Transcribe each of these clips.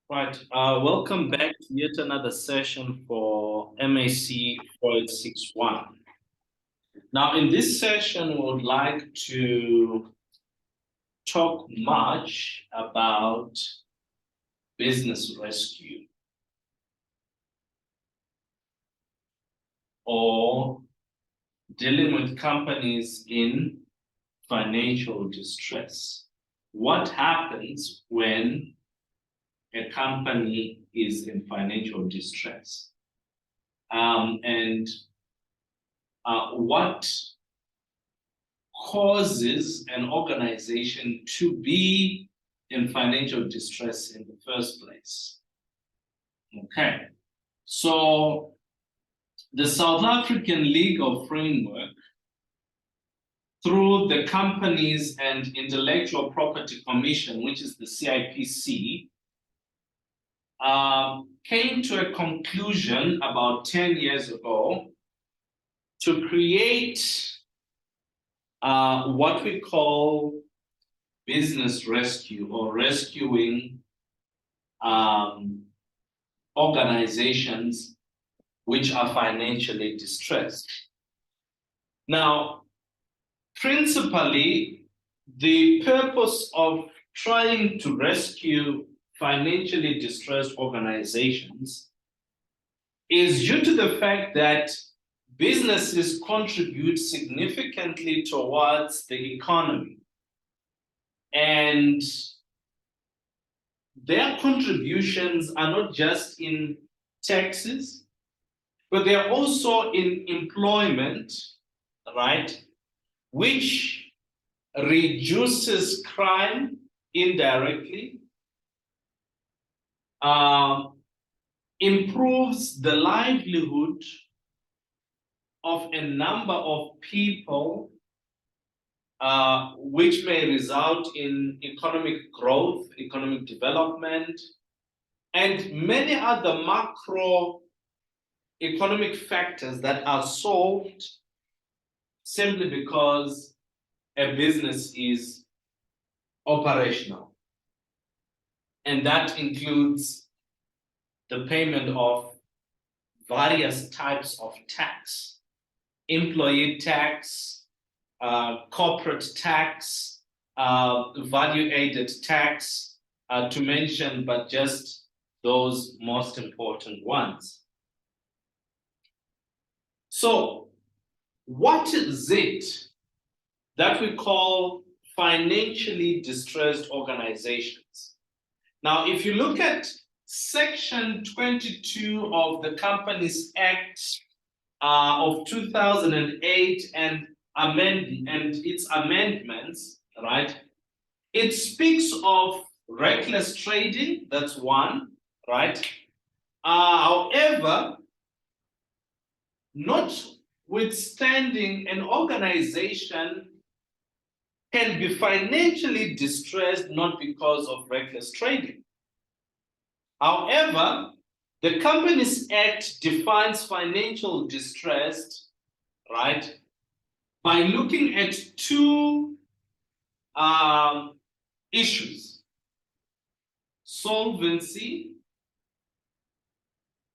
Right. Welcome back to yet another session for MAC 4861. Now, in this session, we would like to talk much about business rescue or dealing with companies in financial distress. What happens when a company is in financial distress? And what causes an organization to be in financial distress in the first place? Okay, so the South African legal framework, through the Companies and Intellectual Property Commission, which is the CIPC, came to a conclusion about 10 years ago to create what we call business rescue or rescuing organizations which are financially distressed. Now, principally, the purpose of trying to rescue financially distressed organizations is due to the fact that businesses contribute significantly towards the economy. And their contributions are not just in taxes, but they are also in employment, right? Which reduces crime indirectly, improves the livelihood of a number of people, which may result in economic growth, economic development, and many other macro economic factors that are solved simply because a business is operational. And that includes the payment of various types of tax, employee tax, corporate tax, value-added tax, to mention but just those most important ones. So, what is it that we call financially distressed organizations? Now, if you look at Section 22 of the Companies Act of 2008 and its amendments, right? It speaks of reckless trading, that's one, right? However, notwithstanding, an organization can be financially distressed not because of reckless trading. However, the Companies Act defines financial distress, right, by looking at two issues: solvency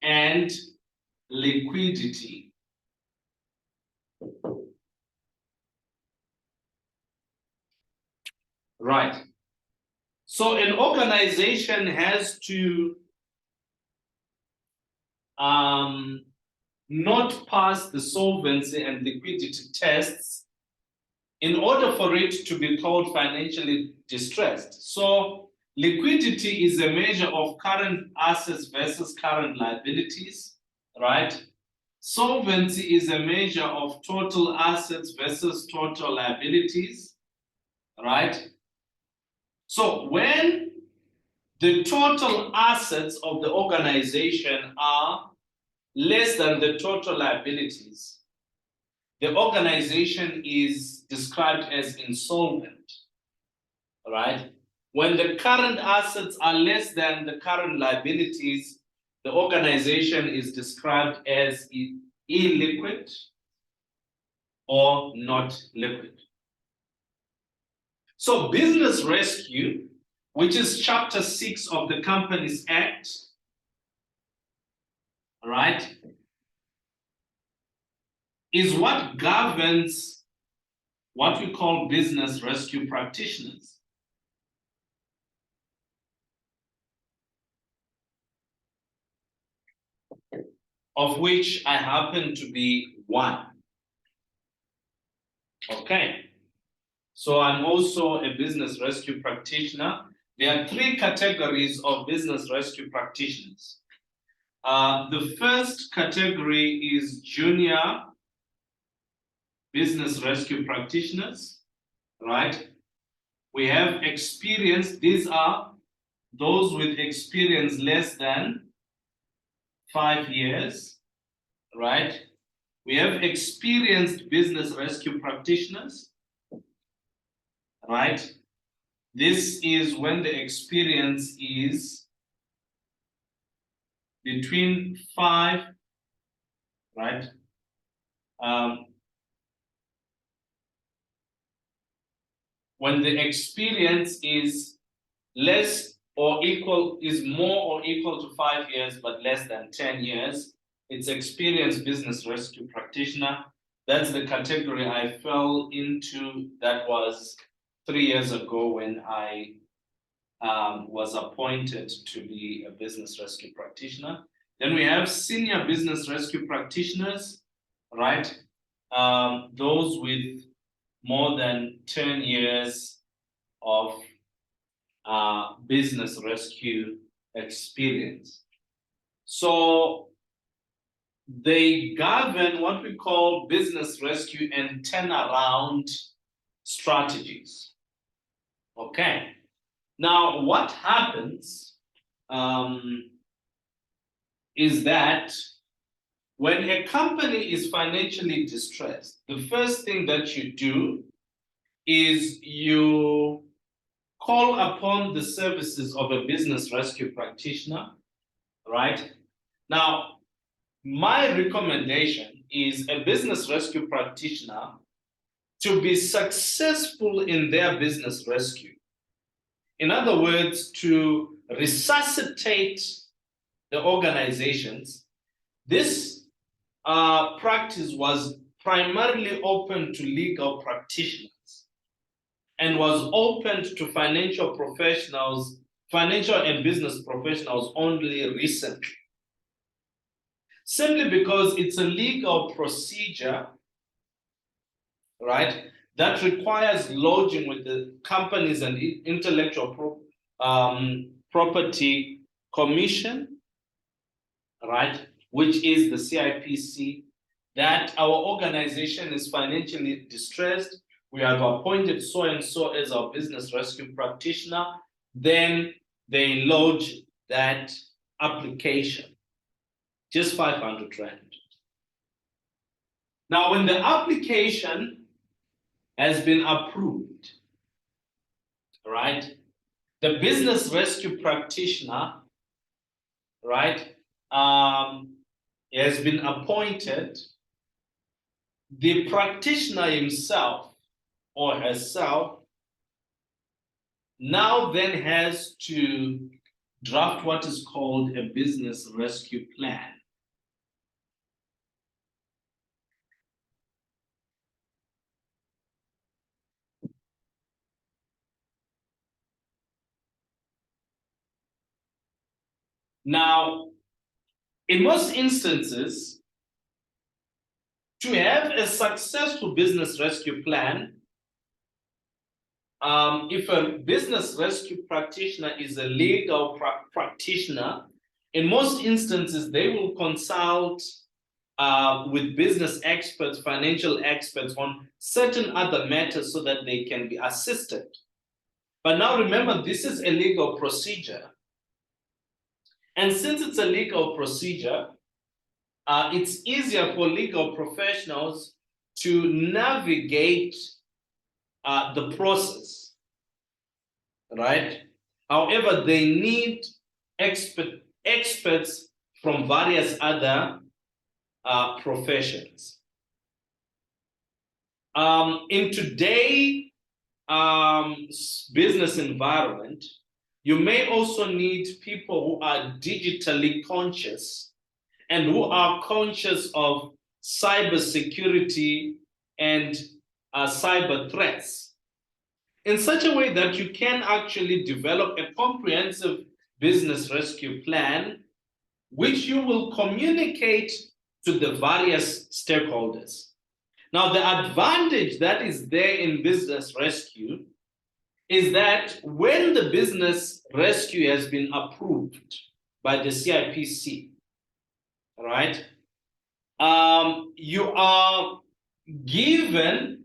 and liquidity. Right. So an organization has to not pass the solvency and liquidity tests in order for it to be called financially distressed. So liquidity is a measure of current assets versus current liabilities, right? Solvency is a measure of total assets versus total liabilities, right? So when the total assets of the organization are less than the total liabilities, the organization is described as insolvent, right? When the current assets are less than the current liabilities, the organization is described as illiquid or not liquid. So business rescue which is Chapter 6 of the Companies Act, right, is what governs what we call business rescue practitioners. Of which I happen to be one. Okay, so I'm also a business rescue practitioner. There are 3 categories of business rescue practitioners. The first category is junior business rescue practitioners, right? We have experience. These are those with experience less than 5 years, right? We have experienced business rescue practitioners, right? This is when the experience is between 5, right? When the experience is less or equal, is more or equal to 5 years, but less than 10 years, it's experienced business rescue practitioner. That's the category I fell into. That was 3 years ago when I was appointed to be a business rescue practitioner. Then we have senior business rescue practitioners, right? Those with more than 10 years of business rescue experience. So they govern what we call business rescue and turnaround strategies. Okay. Now, what happens is that when a company is financially distressed, the first thing that you do is you call upon the services of a business rescue practitioner, right? Now, my recommendation is a business rescue practitioner to be successful in their business rescue. In other words, to resuscitate the organizations. This practice was primarily open to legal practitioners and was opened to financial professionals, financial and business professionals only recently. Simply because it's a legal procedure, right, that requires lodging with the Companies and Intellectual Property Commission, right, which is the CIPC, that our organization is financially distressed. We have appointed so and so as our business rescue practitioner. Then they lodge that application, just 500 Rand. Now, when the application has been approved, right, the business rescue practitioner, right, has been appointed. The practitioner himself or herself now then has to draft what is called a business rescue plan. Now, in most instances, to have a successful business rescue plan, if a business rescue practitioner is a legal practitioner, in most instances, they will consult with business experts, financial experts on certain other matters so that they can be assisted. But now remember, this is a legal procedure. And since it's a legal procedure, it's easier for legal professionals to navigate the process, right? However, they need experts from various other professions. In today's business environment, You may also need people who are digitally conscious and who are conscious of cybersecurity and cyber threats in such a way that you can actually develop a comprehensive business rescue plan, which you will communicate to the various stakeholders. Now, the advantage that is there in business rescue is that when the business rescue has been approved by the CIPC, right, you are given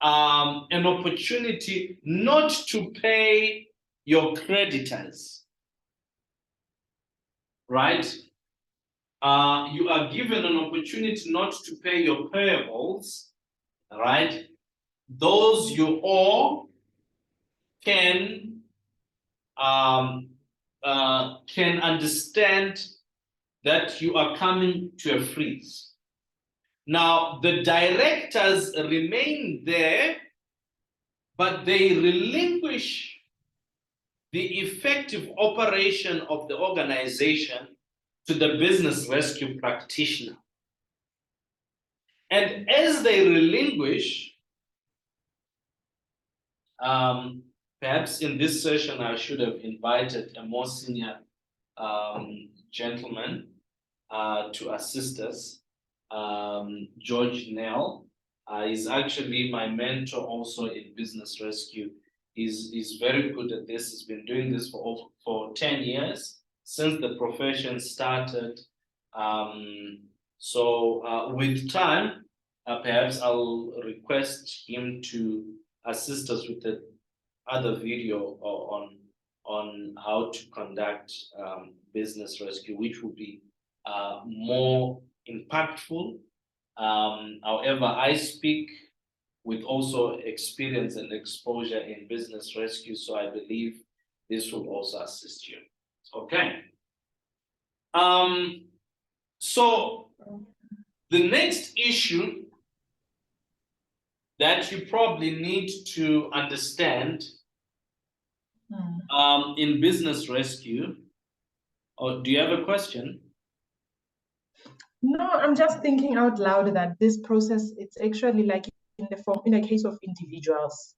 an opportunity not to pay your creditors, right? You are given an opportunity not to pay your payables, right? Those you owe can understand that you are coming to a freeze. Now, the directors remain there, but they relinquish the effective operation of the organization to the business rescue practitioner. And as they relinquish, perhaps in this session, I should have invited a more senior gentleman to assist us. George Nell is actually my mentor also in business rescue. He's very good at this. He's been doing this for 10 years since the profession started. So with time, perhaps I'll request him to assist us with the other video on how to conduct business rescue, which will be more impactful. However, I speak with also experience and exposure in business rescue, so I believe this will also assist you. Okay. So the next issue that you probably need to understand in business rescue, or do you have a question? No, I'm just thinking out loud that this process, it's actually like in the case of individuals,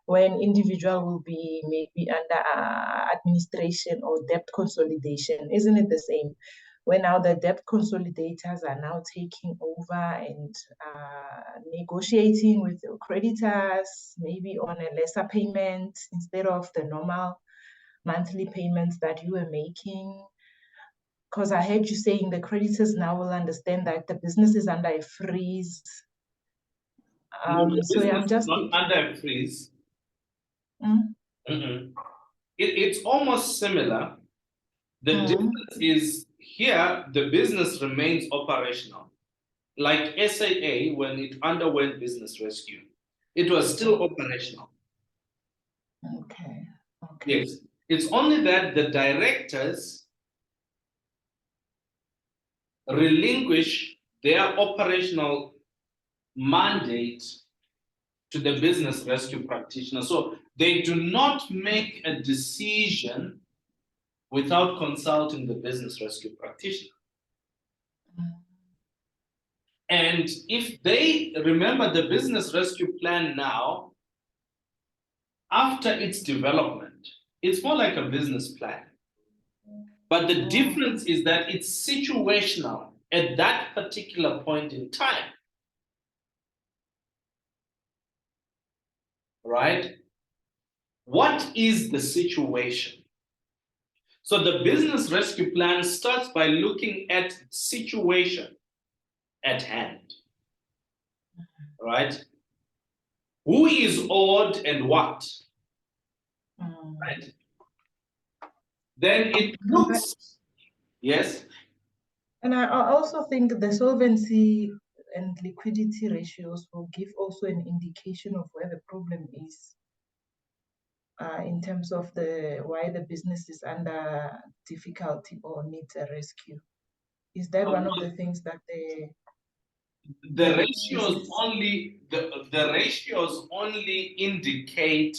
when individual will be maybe under administration or debt consolidation, isn't it the same? When now the debt consolidators are now taking over and negotiating with the creditors, maybe on a lesser payment instead of the normal monthly payments that you were making. Because I heard you saying the creditors now will understand that the business is under a freeze. So yeah, I'm just not under a freeze. It's almost similar. The difference is here, the business remains operational. Like SAA, when it underwent business rescue, it was still operational. Okay. Yes, it's only that the directors relinquish their operational mandate to the business rescue practitioner. So they do not make a decision without consulting the business rescue practitioner. And if they remember the business rescue plan now, after its development, it's more like a business plan. But the difference is that it's situational at that particular point in time. Right? What is the situation? So the business rescue plan starts by looking at the situation at hand. Right? Who is owed and what? Right? Then it looks, yes? And I also think the solvency and liquidity ratios will give also an indication of where the problem is in terms of why the business is under difficulty or needs a rescue. Is that one of the things that the ratios only indicate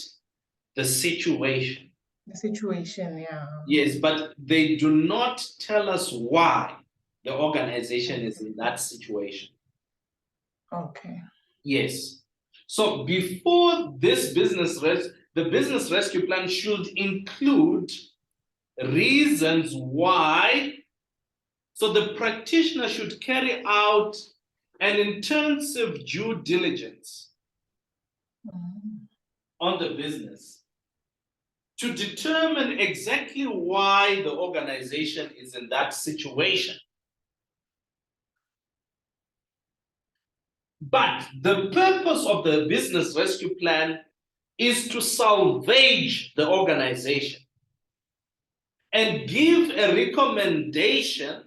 the situation. The situation, yeah. Yes, but they do not tell us why the organization is in that situation. Okay. Yes. So before this the business rescue plan should include reasons why. So the practitioner should carry out an intensive due diligence on the business to determine exactly why the organization is in that situation. But the purpose of the business rescue plan is to salvage the organization and give a recommendation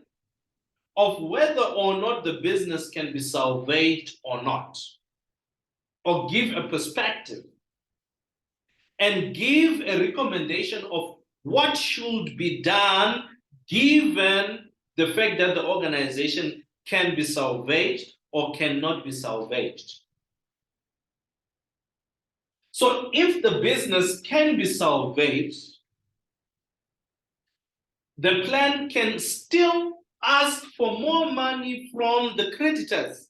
of whether or not the business can be salvaged or not, or give a perspective and give a recommendation of what should be done given the fact that the organization can be salvaged or cannot be salvaged. So if the business can be salvaged, the plan can still ask for more money from the creditors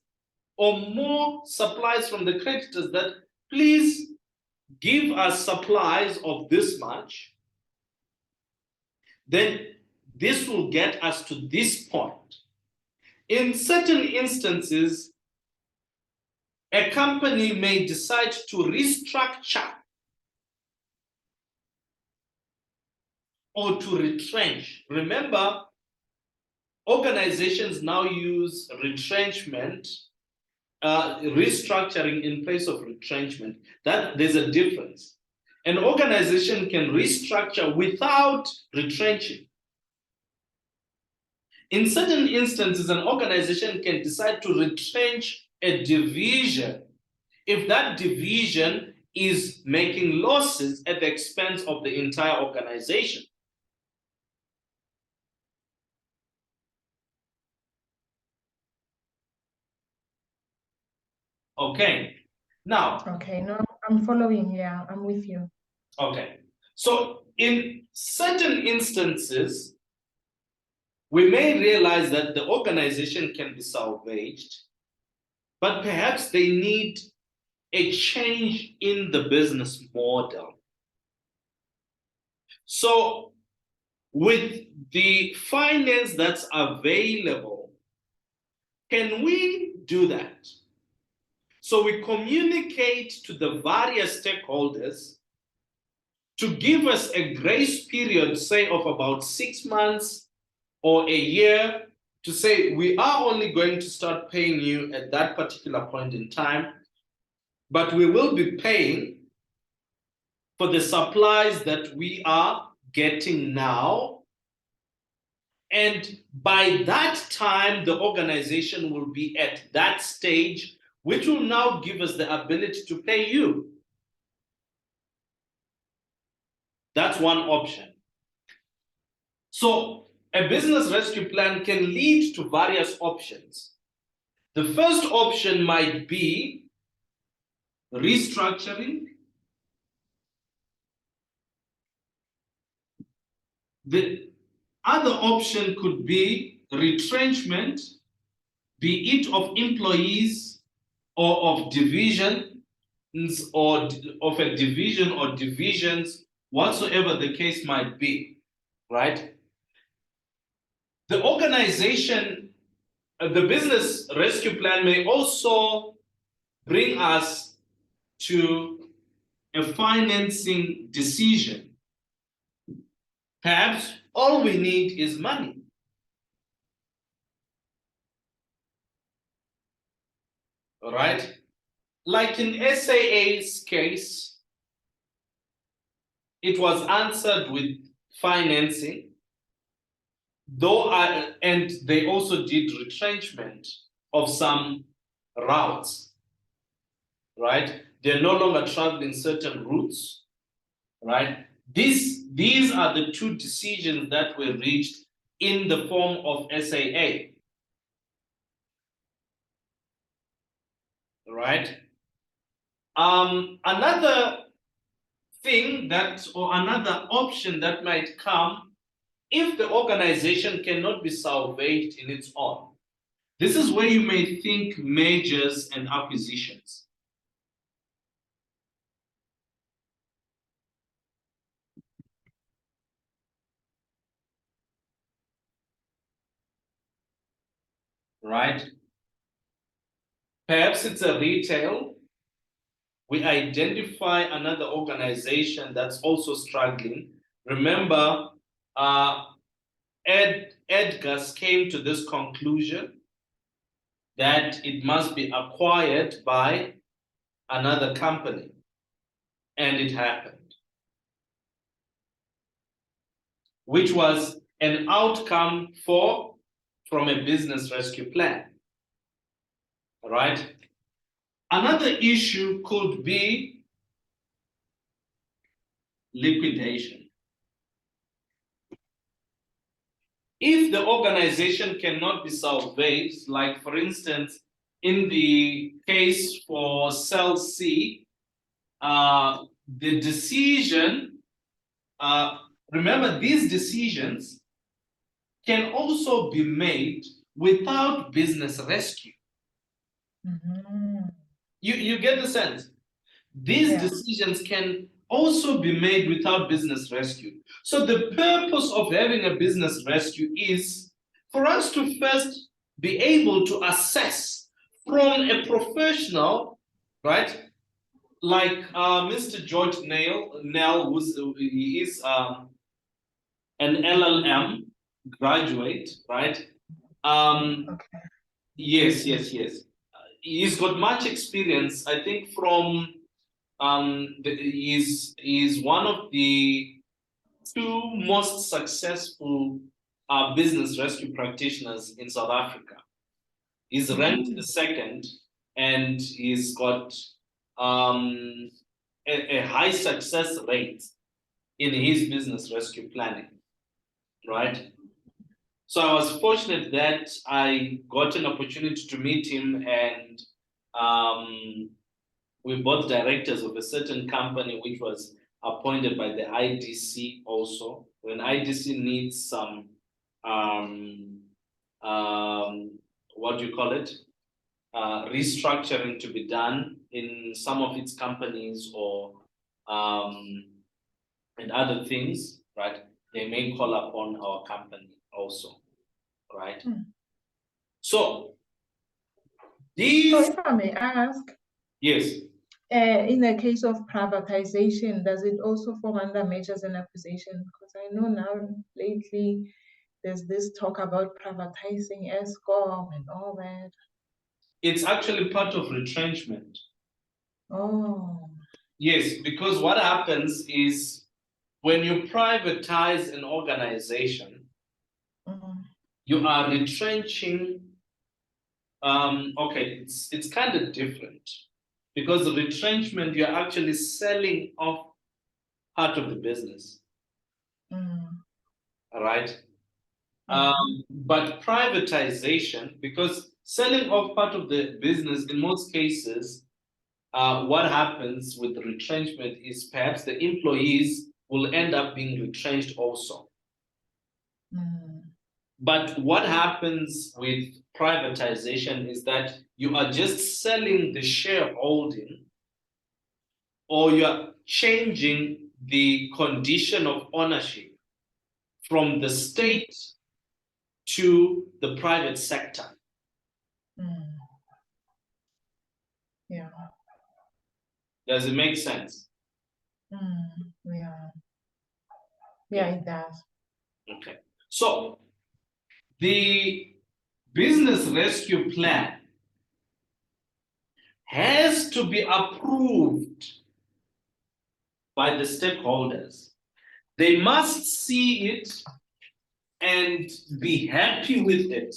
or more supplies from the creditors, that please give us supplies of this much. Then this will get us to this point. In certain instances, a company may decide to restructure or to retrench. Remember, organizations now use retrenchment, restructuring in place of retrenchment. That there's a difference. An organization can restructure without retrenching. In certain instances, an organization can decide to retrench a division if that division is making losses at the expense of the entire organization. Okay, now. Okay, no, I'm following. Yeah, I'm with you. Okay, so in certain instances, we may realize that the organization can be salvaged, but perhaps they need a change in the business model. So, with the finance that's available, can we do that? So, we communicate to the various stakeholders to give us a grace period, say, of about 6 months or a year, to say we are only going to start paying you at that particular point in time, but we will be paying for the supplies that we are getting now. And by that time, the organization will be at that stage, which will now give us the ability to pay you. That's one option. So a business rescue plan can lead to various options. The first option might be restructuring. The other option could be retrenchment, be it of employees or of divisions or of a division or divisions, whatsoever the case might be, right? The organization, the business rescue plan may also bring us to a financing decision. Perhaps all we need is money. All right? Like in SAA's case, it was answered with financing, and they also did retrenchment of some routes, right? They're no longer traveling certain routes, right? These are the two decisions that were reached in the form of SAA, right? Another thing that, or another option that might come if the organization cannot be salvaged in its own. This is where you may think mergers and acquisitions. Right? Perhaps it's a retail. We identify another organization that's also struggling. Remember, Edgars came to this conclusion that it must be acquired by another company, and it happened, which was an outcome from a business rescue plan. All right. Another issue could be liquidation. If the organization cannot be salvaged, like for instance, in the case for Cell C, the decision, remember these decisions can also be made without business rescue. Mhm. You get the sense? These Yeah. decisions can also be made without business rescue. So the purpose of having a business rescue is for us to first be able to assess from a professional, right? Like Mr. George Nell, he is an LLM graduate, right? Okay. Yes. He's got much experience, I think, from he's one of the two most successful business rescue practitioners in South Africa. He's ranked the second, and he's got a high success rate in his business rescue planning, right? So I was fortunate that I got an opportunity to meet him, and we're both directors of a certain company which was appointed by the IDC also. When IDC needs some, what do you call it? Restructuring to be done in some of its companies or and other things, right? They may call upon our company also, right? So these, So if I may ask, yes. in the case of privatization, does it also fall under mergers and acquisitions? Because I know now lately there's this talk about privatizing Eskom and all that. It's actually part of retrenchment. Oh. Yes, because what happens is when you privatize an organization, you are retrenching. Okay, it's kind of different because retrenchment, you're actually selling off part of the business. All right. But privatization, because selling off part of the business in most cases, what happens with the retrenchment is perhaps the employees will end up being retrenched also. But what happens with privatization is that you are just selling the shareholding, or you're changing the condition of ownership from the state to the private sector. Yeah. Does it make sense? Yeah. Yeah, it does. Okay. So the business rescue plan has to be approved by the stakeholders. They must see it and be happy with it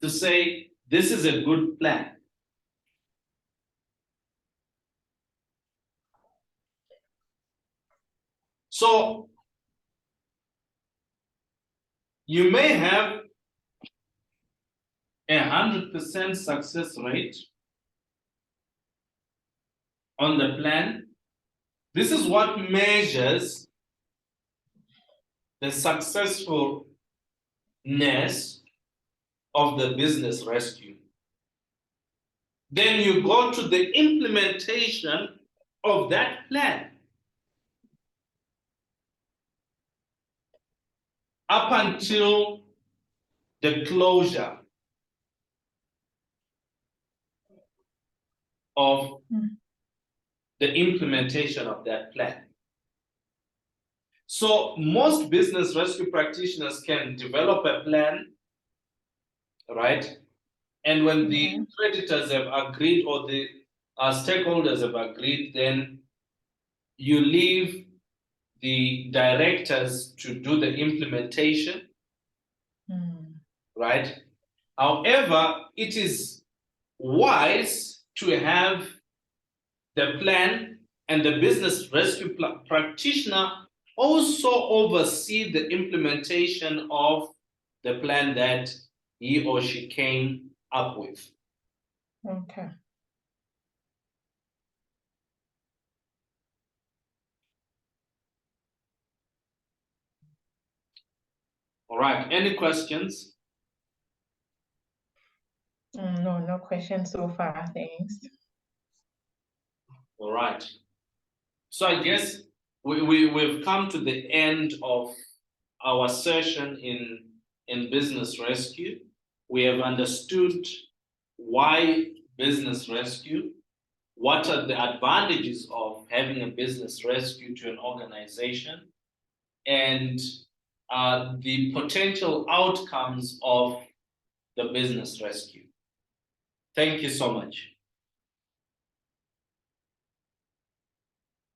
to say, this is a good plan. So you may have 100% success rate on the plan, This is what measures the successfulness of the business rescue. Then you go to the implementation of that plan. Up until the closure of the implementation of that plan. So most business rescue practitioners can develop a plan, right? And when the creditors have agreed or the stakeholders have agreed, then you leave the directors to do the implementation, right? However, it is wise to have the plan and the business rescue practitioner also oversee the implementation of the plan that he or she came up with. Okay. All right, any questions? No, no questions so far, thanks. All right. So I guess we've come to the end of our session in business rescue. We have understood why business rescue, what are the advantages of having a business rescue to an organization, and the potential outcomes of the business rescue. Thank you so much.